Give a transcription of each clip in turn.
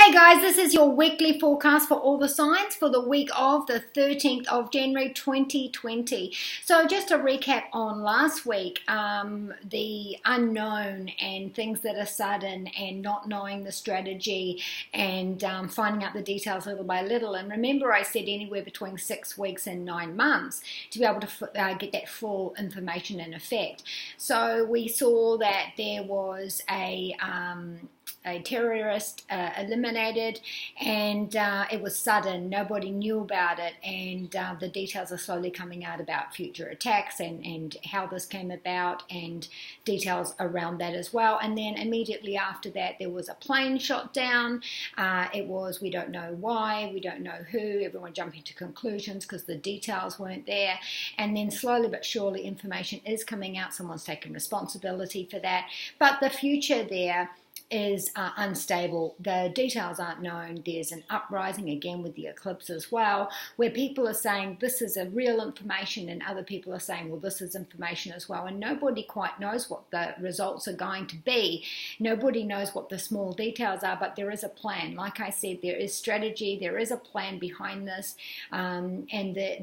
Hey guys, this is your weekly forecast for all the signs for the week of the 13th of January 2020. So just a recap on last week, the unknown and things that are sudden and not knowing the strategy and finding out the details little by little. And remember I said anywhere between 6 weeks and 9 months to be able to get that full information in effect. So we saw that there was a terrorist eliminated, and it was sudden. Nobody knew about it, and the details are slowly coming out about future attacks and how this came about and details around that as well. And then immediately after that there was a plane shot down. We don't know why, we don't know who, everyone jumping to conclusions because the details weren't there. And then slowly but surely information is coming out, someone's taking responsibility for that, but the future there is unstable. The details aren't known. There's an uprising again with the eclipse as well, where people are saying this is a real information and other people are saying, well, this is information as well. And nobody quite knows what the results are going to be. Nobody knows what the small details are, but there is a plan. Like I said, there is strategy, there is a plan behind this, and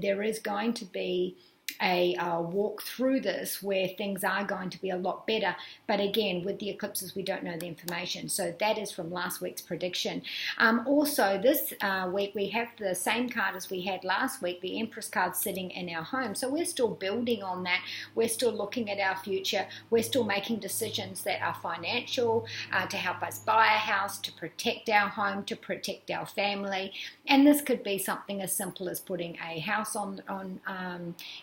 there is going to be a walk through this where things are going to be a lot better. But again, with the eclipses, we don't know the information. So that is from last week's prediction. Also, this week we have the same card as we had last week, the Empress card sitting in our home. So we're still building on that. We're still looking at our future. We're still making decisions that are financial to help us buy a house, to protect our home, to protect our family. And this could be something as simple as putting a house on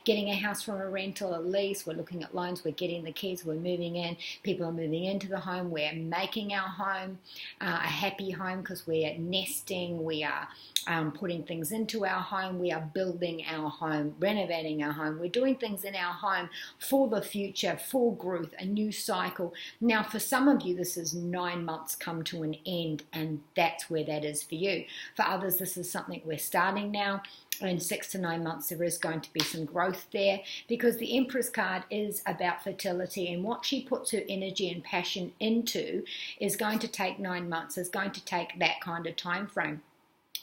getting a house from a rental, a lease. We're looking at loans, we're getting the keys, we're moving in, people are moving into the home, we're making our home a happy home because we're nesting, we are putting things into our home, we are building our home, renovating our home, we're doing things in our home for the future, for growth, a new cycle. Now for some of you this is 9 months come to an end, and that's where that is for you. For others this is something we're starting now. In 6 to 9 months there is going to be some growth there, because the Empress card is about fertility, and what she puts her energy and passion into is going to take 9 months, is going to take that kind of time frame,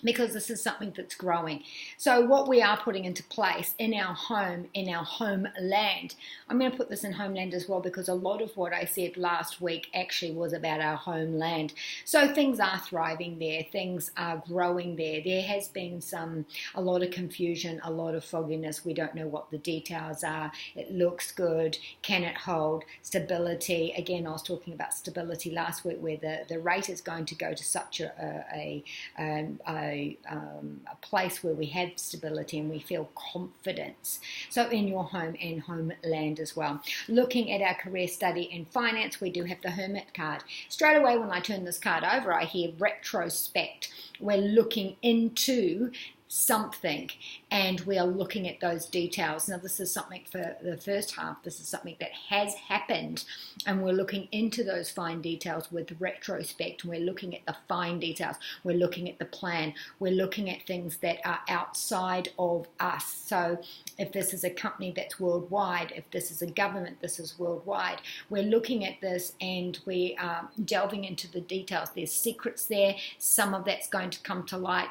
because this is something that's growing. So what we are putting into place in our home, in our homeland, I'm going to put this in homeland as well, because a lot of what I said last week actually was about our homeland. So things are thriving there, things are growing there. There has been a lot of confusion, a lot of fogginess. We don't know what the details are. It looks good. Can it hold? Stability. Again, I was talking about stability last week, where the rate is going to go to such a place where we have stability and we feel confidence. So in your home and homeland as well. Looking at our career, study and finance, we do have the Hermit card. Straight away when I turn this card over, I hear retrospect. We're looking into something and we are looking at those details. Now this is something for the first half, this is something that has happened, and we're looking into those fine details with retrospect. We're looking at the fine details, we're looking at the plan, we're looking at things that are outside of us. So if this is a company that's worldwide, if this is a government, this is worldwide. We're looking at this and we are delving into the details. There's secrets there, some of that's going to come to light,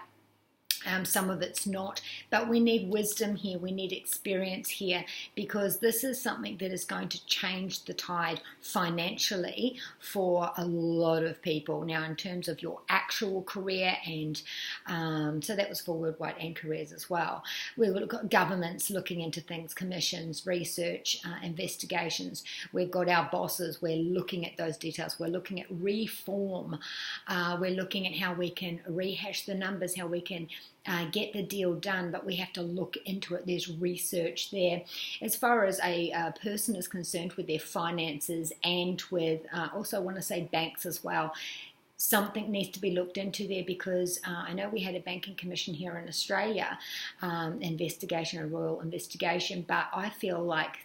some of it's not, but we need wisdom here, we need experience here, because this is something that is going to change the tide financially for a lot of people. Now in terms of your actual career, and so that was for worldwide and careers as well. We've got governments looking into things, commissions, research, investigations. We've got our bosses, we're looking at those details, we're looking at reform, we're looking at how we can rehash the numbers, how we can get the deal done, but we have to look into it. There's research there. As far as a person is concerned with their finances, and with also I want to say banks as well, something needs to be looked into there, because I know we had a banking commission here in Australia, investigation, a royal investigation, but I feel like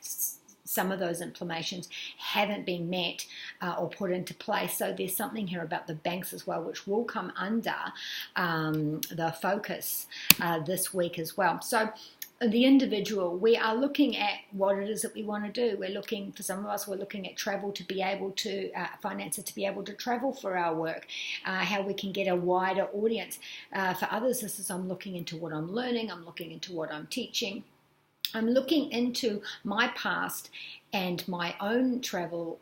some of those implementations haven't been met or put into place. So there's something here about the banks as well, which will come under the focus this week as well. So the individual, we are looking at what it is that we want to do. We're looking, for some of us, we're looking at travel to be able to, finances to be able to travel for our work, how we can get a wider audience. For others, this is I'm looking into what I'm learning, I'm looking into what I'm teaching. I'm looking into my past and my own travel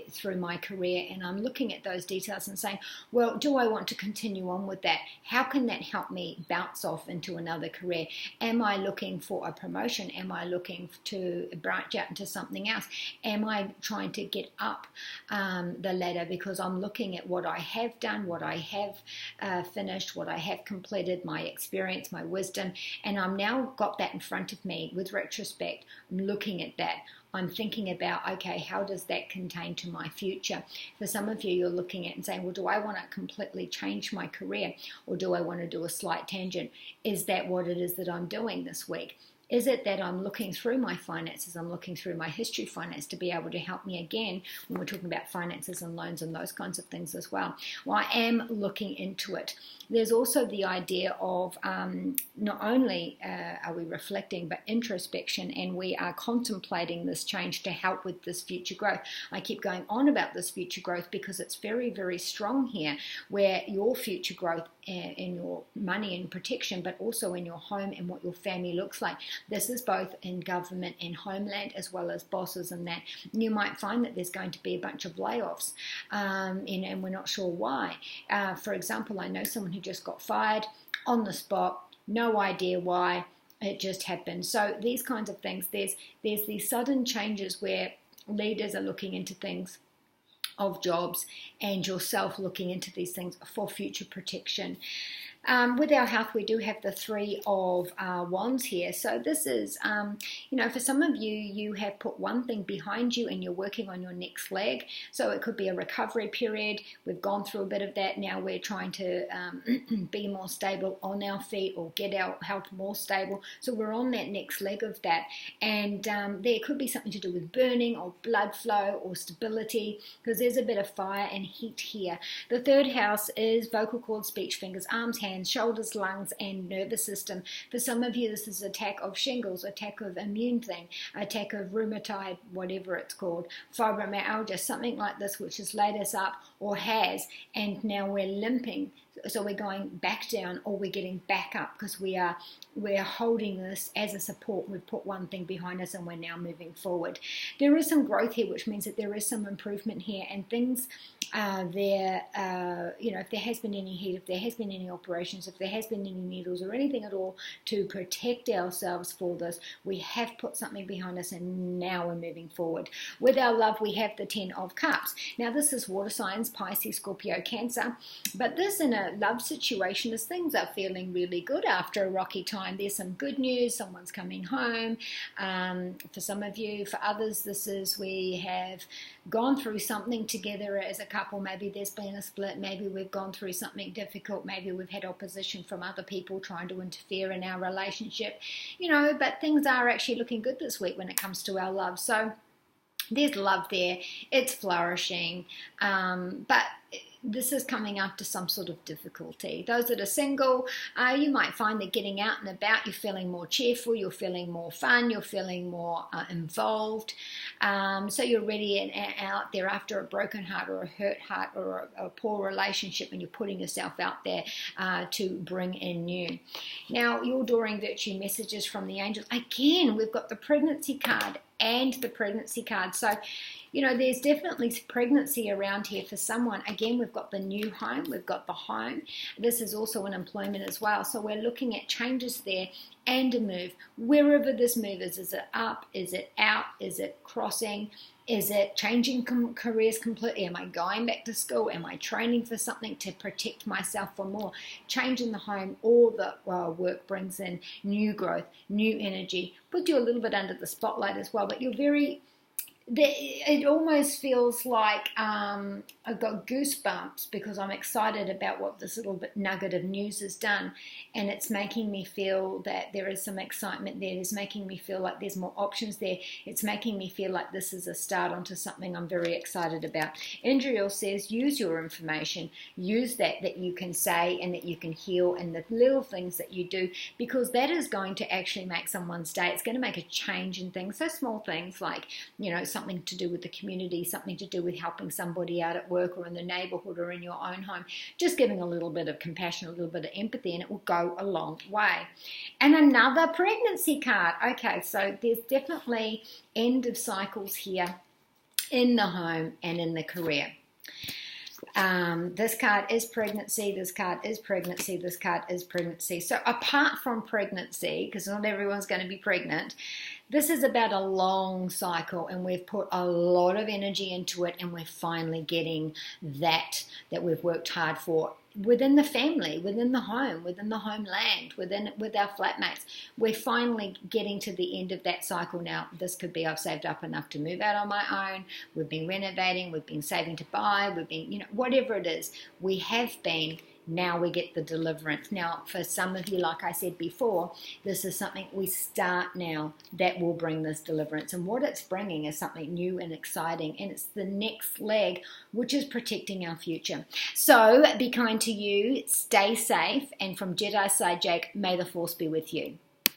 through my career, and I'm looking at those details and saying, well, do I want to continue on with that? How can that help me bounce off into another career? Am I looking for a promotion? Am I looking to branch out into something else? Am I trying to get up the ladder because I'm looking at what I have done, what I have finished, what I have completed, my experience, my wisdom, and I'm now got that in front of me with retrospect. I'm looking at that. I'm thinking about, okay, how does that contain to my future? For some of you, you're looking at and saying, well, do I want to completely change my career, or do I want to do a slight tangent? Is that what it is that I'm doing this week? Is it that I'm looking through my finances, I'm looking through my history finance to be able to help me again when we're talking about finances and loans and those kinds of things as well? Well, I am looking into it. There's also the idea of not only are we reflecting, but introspection, and we are contemplating this change to help with this future growth. I keep going on about this future growth because it's very, very strong here, where your future growth in your money and protection, but also in your home and what your family looks like. This is both in government and homeland, as well as bosses and that. You might find that there's going to be a bunch of layoffs, and we're not sure why. For example, I know someone who just got fired on the spot, no idea why, it just happened. So these kinds of things, there's these sudden changes where leaders are looking into things of jobs, and yourself looking into these things for future protection. With our health, we do have the Three of Wands here. So this is, for some of you, you have put one thing behind you and you're working on your next leg. So it could be a recovery period. We've gone through a bit of that. Now we're trying to be more stable on our feet, or get our health more stable. So we're on that next leg of that. And there could be something to do with burning or blood flow or stability, because there's a bit of fire and heat here. The third house is vocal cords, speech, fingers, arms, hands, shoulders, lungs, and nervous system. For some of you, this is attack of shingles, attack of immune thing, attack of rheumatoid, whatever it's called, fibromyalgia, something like this, which has laid us up or has, and now we're limping. So we're going back down, or we're getting back up because we're holding this as a support. We've put one thing behind us and we're now moving forward. There is some growth here, which means that there is some improvement here, and things there, if there has been any heat, if there has been any operations, if there has been any needles or anything at all to protect ourselves for this, we have put something behind us and now we're moving forward. With our love, we have the Ten of Cups. Now this is water signs, Pisces, Scorpio, Cancer, but this in a love situation is things are feeling really good after a rocky time. There's some good news, someone's coming home. For some of you, for others, this is we have gone through something together as a couple. Maybe there's been a split, maybe we've gone through something difficult, maybe we've had opposition from other people trying to interfere in our relationship, but things are actually looking good this week when it comes to our love. So there's love there, it's flourishing, but this is coming after some sort of difficulty. Those that are single, you might find that getting out and about, you're feeling more cheerful, you're feeling more fun, you're feeling more involved. So you're ready and out there after a broken heart or a hurt heart or a poor relationship, and you're putting yourself out there to bring in new. Now, your Doreen Virtue messages from the angels. Again, we've got the pregnancy card and the pregnancy card. So, there's definitely pregnancy around here for someone. Again, we've got the new home, we've got the home. This is also an employment as well. So we're looking at changes there and a move. Wherever this move is it up? Is it out? Is it crossing? Is it changing careers completely? Am I going back to school? Am I training for something to protect myself for more? Changing the home, all the work brings in new growth, new energy. Put you a little bit under the spotlight as well, but you're very it almost feels like I've got goosebumps because I'm excited about what this little bit nugget of news has done, and it's making me feel that there is some excitement there. It's making me feel like there's more options there. It's making me feel like this is a start onto something I'm very excited about. Indriel says, use your information, use that you can say and that you can heal, and the little things that you do, because that is going to actually make someone's day. It's going to make a change in things, so small things like, something to do with the community, something to do with helping somebody out at work or in the neighborhood or in your own home, just giving a little bit of compassion, a little bit of empathy, and it will go a long way. And another pregnancy card. Okay, so there's definitely end of cycles here in the home and in the career. This card is pregnancy, this card is pregnancy, this card is pregnancy. So apart from pregnancy, because not everyone's going to be pregnant, this is about a long cycle, and we've put a lot of energy into it, and we're finally getting that we've worked hard for within the family, within the home, within the homeland, with our flatmates. We're finally getting to the end of that cycle now. This could be I've saved up enough to move out on my own, we've been renovating, we've been saving to buy, we've been, whatever it is, we have been. Now we get the deliverance. Now, for some of you, like I said before, this is something we start now that will bring this deliverance. And what it's bringing is something new and exciting. And it's the next leg, which is protecting our future. So be kind to you, stay safe. And from Jedi Side Jake, may the Force be with you.